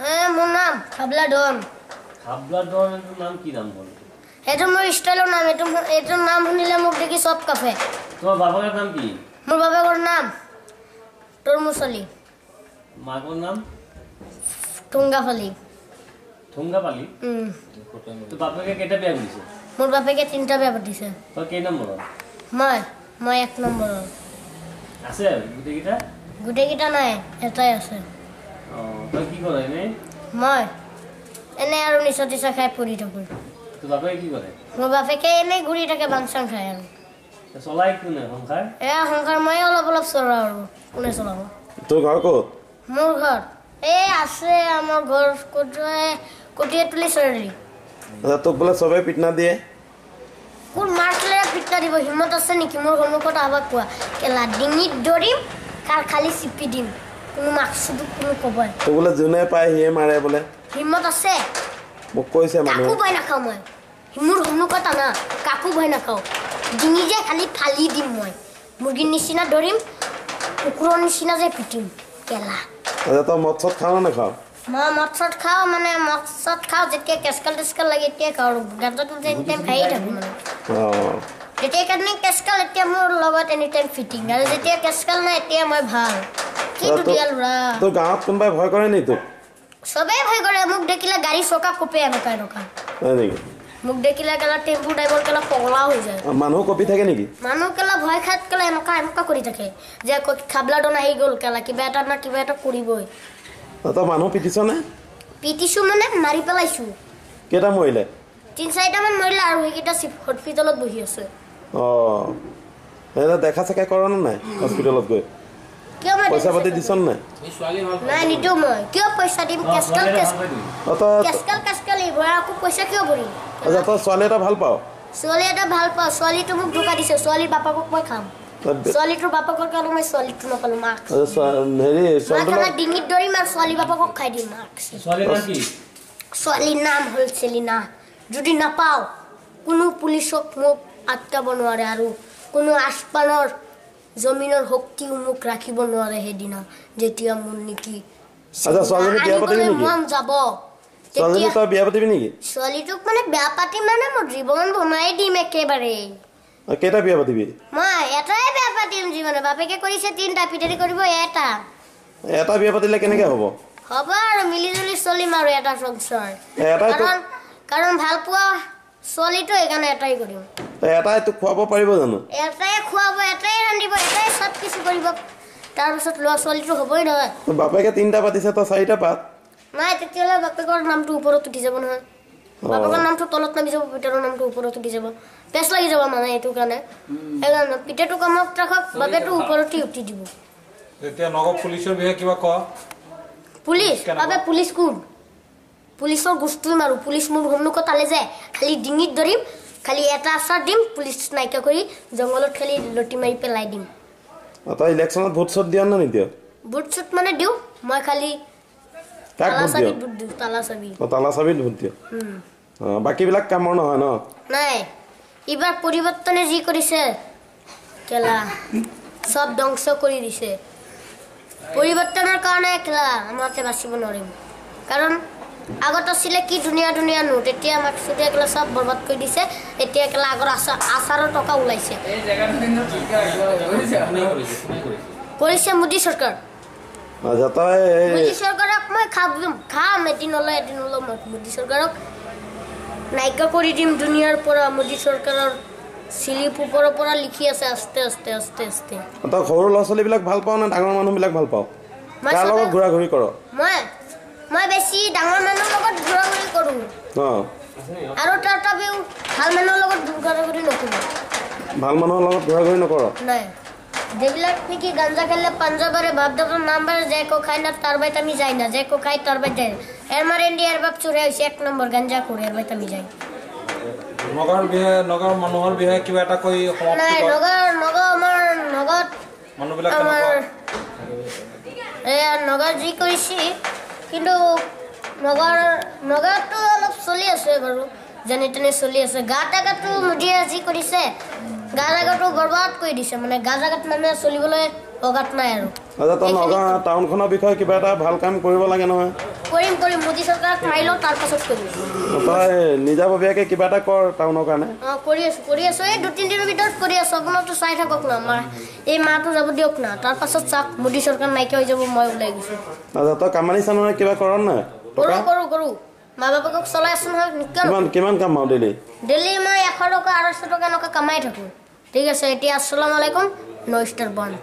হ্যাঁ মোর নাম খাবলা ডন। খাবলা ডনের নাম কি নাম বল? এটা মোর স্টাইলের নাম। এটার নাম শুনিলে মোক দেখি সব কাফে। তোমার বাবার নাম কি? মোর বাবার নাম তরমুসলি। মাগোর নাম ঠুঙ্গাফালি। ঠুঙ্গাপালি? তো বাপকে কেটা বিয়া দিছে? মোর বাপেকে 3টা বিয়া দিছে। তো কে নম্বর? মই 1 নম্বর। আছে গুটেকিটা? গুটেকিটা নাই, এটাই আছে। তো কি করে নে? মই এনে আর নিশা টিশা খাই পড়ি থাকুন। তো বাপে কি করে? মোর বাপেকে এনে ঘুরি থাকে বাংসাং খায় আর। চলাই কোনে সংসার? সংসার মই অলপ অলপ চলাও আর কোনে চলাব। তোর ঘর কত? মোর ঘর আছে আমার ঘর কটিয়া তুলি সরি। তোক বোলে সবে পিটনা দিয়ে? কোন মারলে পিটনা দিব হিম্মত আছে নেকি মোর সন্মুখত আবাক কোৱা? কেলা ডিঙিত ধৰিম কাল খালি চিপি দিম, কোনো মাকসুদ কোনো কবই। তোক বোলে যোনে পায় সিয়ে মাৰে বোলে? হিম্মত আছে? মোক কৈছে মানুহ। কাকো ভয় নাখাওঁ মই, মোৰ সন্মুখত আনা কাকো ভয় নাখাওঁ। ডিঙি যে খালি ফালি দিম মই, মুৰ্গীৰ নিচিনা ধৰিম, কুকুৰৰ নিচিনা যে পিটিম কেলা। তই মদ চদ খাৱ নে নাখাৱ? মই মদ চদ খাওঁ, মানে মদ চদ খাওঁ যেতিয়া কেচকাল টেচকাল লাগে এতিয়া খাওঁ। গাঁজাটো যে এনি টাইম খায়েই থাকোঁ মানে। যেতিয়া কাৰণে কেচকাল এতিয়া মোৰ লগত এনি টাইম ফিটিং, আৰু যেতিয়া কেচকাল নাই এতিয়া মই ভাল। কি দুদিয়া ল'ৰা। তোৰ গাঁৱত কোনোবাই ভয় কৰে নি তোক? চবেই ভয় কৰে, মোক দেখিলে গাড়ী চকা কোপে এনেকুৱা এনেকুৱা। হয় নেকি? মোক দেখিলে কেলা টেম্পু ড্ৰাইভাৰ কেলা পগলা হৈ যায়। মানুহ কপি থাকে নেকি? মানুহ কেলা ভয় খাত কেলা এনেকুৱা কৰি থাকে যে খাবলা ডন আহি গ'ল কেলা কিবা এটা না কিবা এটা কৰিবই। তই মানুহ পিটিছ নে? পিটিছোঁ মানে মাৰি পেলাইছোঁ। কেইটা মৰিলে? 3-4টামান মৰিলে আৰু সেইকেইটা হস্পিটেলত বহি আছে। দেখা চেকা কৰ নে নাই হস্পিটেলত গৈ? কিয় মই পইচা পাতি দিছ নাই? নাই নিদিওঁ মই। কিয় পইচা দিম? কেচকাল এইবোৰ আকৌ পইচা কিয় ভৰিম? আচ্ছা তই ছোৱালী এটা ভাল পাৱ? ছোৱালী এটা ভাল পাওঁ। ছোৱালীটো মোক ধোকা দিছে। ছোৱালীৰ বাপাকক মই খাম। ছোৱালীটোৰ বাপাকৰ কাৰণে মই ছোৱালীটো নাপালোঁ মাক। হেৰি ডিঙিত ধৰিম আৰু ছোৱালী বাপাকক খাই দিম মাক। ছোৱালীৰ নাম হ'ল চেলিনা। যদি নাপাওঁ কোনো পুলিচক মোক আটকাব নোৱাৰে, আৰু কোনো আছপানৰ জমিনৰ শক্তিও মোক ৰাখিব নোৱাৰে সেইদিনা যেতিয়া মোৰ নেকি মন যাব। ছোৱালীটোক মানে বেয়া পাতিম মানে মোৰ জীৱন বনাই দিম একেবাৰে। কেইটা বিয়া পাতিবি? মই এটাই বেয়া পাতিম জীৱনে। বাপেকে কৰিছে 3টা, পিতেৰি কৰিব এটা। এটা বিয়া পাতিলে কেনেকে হ'ব? হ'ব আৰু মিলি জুলি চলিম আৰু এটা সংসাৰ। কাৰণ ভাল পোৱা ছোৱালীটো সেইকাৰণে এটাই কৰিম। এটাই তোক খুৱাব পাৰিব জানো? এটাই খুৱাব, এটাই ৰান্ধিব, এটাই চব কিছু কৰিব। তাৰপিছত ল'ৰা ছোৱালীটো হ'বই নহয়। বাপেকে 3টা পাতিছে তই 4টা পাত। নাই তেতিয়াহ'লে বাপেকৰ নামটো ওপৰত উঠি যাব নহয়। বাপেকৰ নামটো তলত নামি যাব, পিতেৰৰ নামটো ওপৰত উঠি যাব। পেচ লাগি যাব মানে এইটো কাৰণে। সেইকাৰণে পিতেৰটো কামত ৰাখক, বাপেটো ওপৰতে উঠি দিব। এতিয়া নগৰ পুলিচৰ বিষয়ে কিবা ক। পুলিচ বাবে পুলিচ কোন? পুলিচৰ গোষ্ঠী মাৰো। পুলিচ মোৰ সন্মুখত আলে যে খালি ডিঙিত ধৰিম, খালি এটা আচাৰ দিম, পুলিচ নাইকিয়া কৰি জংঘলত খালি লটি মাৰি পেলাই দিম। তই ইলেকশ্যনত ভোট চোট দিয় নে নিদিয়? ভোট চোট মানে দিওঁ মই, খালি তালা চাবিত ভোট দিওঁ। তালা চাবিত ভোট দিয়? বাকীবিলাক কামৰ নহয় ন? নাই। এইবাৰ পৰিৱৰ্তনে যি কৰিছে কেলা চব ধ্বংস কৰি দিছে। পৰিৱৰ্তনৰ কাৰণে কেলা আমাকে বাচিব নোৱাৰিম। কাৰণ আগত আছিলে কি ধুনীয়া ধুনীয়া নোট, এতিয়া আমাক চুটিয়া কেলা চব বৰবাদ কৰি দিছে। এতিয়া কেলা আগৰ আচাৰৰ টকা ওলাইছে। কৰিছে মোদী চৰকাৰ। মোদী চৰকাৰক মই খাম এদিন হ'লেও মই মোদী চৰকাৰক নাইকিয়া কৰি দিম দুনিয়াৰ পৰা। মোদী চৰকাৰৰ চিলিপ ওপৰৰ পৰা লিখি আছে আস্তে আস্তে আস্তে আস্তে। তই সৰু ল'ৰা ছোৱালীবিলাক ভাল পাৱ নে ডাঙৰ মানুহবিলাক ভাল পাৱ? কাৰ লগত ঘূৰা ঘূৰি কৰ? মই বেছি ডাঙৰ মানুহৰ লগত ঘূৰা ঘূৰি কৰোঁ, আৰু তথাপিও ভাল মানুহৰ লগত ঘূৰা ঘূৰি নকৰোঁ। ভাল মানুহৰ লগত ঘূৰা ঘূৰি নকৰ? নাই। যেবিলাক নেকি গাঞ্জা খেলে পাঞ্জাবাৰে বাপ দাদাৰ নাম বাৰে যে কো খাই না তার বাইত আমি যাই না, যে কো খাই তার বাইত যায়। এর মারে ইন্ডিয়ার বাপ চুরে হইছে 1 নম্বৰ গাঞ্জা কৰে এৰ বাইত আমি যাই। নগৰ মানুহৰ বিষয়ে কিবা এটা কৈ সমাপ্ত কৰ। নাই নগৰ আমাৰ নগত মানুহবিলাক কেনেকুৱা? নগৰ যি কৰিছি, কিন্তু নগৰটো অলপ চলি আছে বাৰু, যেনে তেনে চলি আছে। গা জাগাটো মোদীয়ে যি কৰিছে, গা জাগাটো বৰবাদ কৰি দিছে। মানে গা জাগাত মানুহে চলিবলৈ অগাত নাই আৰু আচ্ছা তই নগাঁও টাউনখনৰ বিষয়ে কিবা এটা ভাল কাম কৰিব লাগে নহয় কৰিম মোদী চৰকাৰক চাই লওঁ তাৰ পাছত কৰিম তই নিজাববীয়াকৈ কিবা এটা কৰ টাউনৰ কাৰণে কৰি আছো এই 2-3 দিনৰ ভিতৰত কৰি আছো আপোনাৰতো চাই থাকক না আমাৰ এই মাহটো যাব দিয়ক না তাৰ পাছত চাওক মোদী চৰকাৰ নাইকিয়া হৈ যাব মই ওলাই গৈছো আচ্ছা তই কামানি চামানি কিবা কৰ নাই কৰো মা বাপেকক চলাই আছো নহয় কিমান কামাও ডেইলি মই 100 টকা 250 টকা এনেকুৱা কামাই থাকো ঠিক আছে এতিয়া আসসালামু আলাইকুম 9 ষ্টাৰ বন্ধ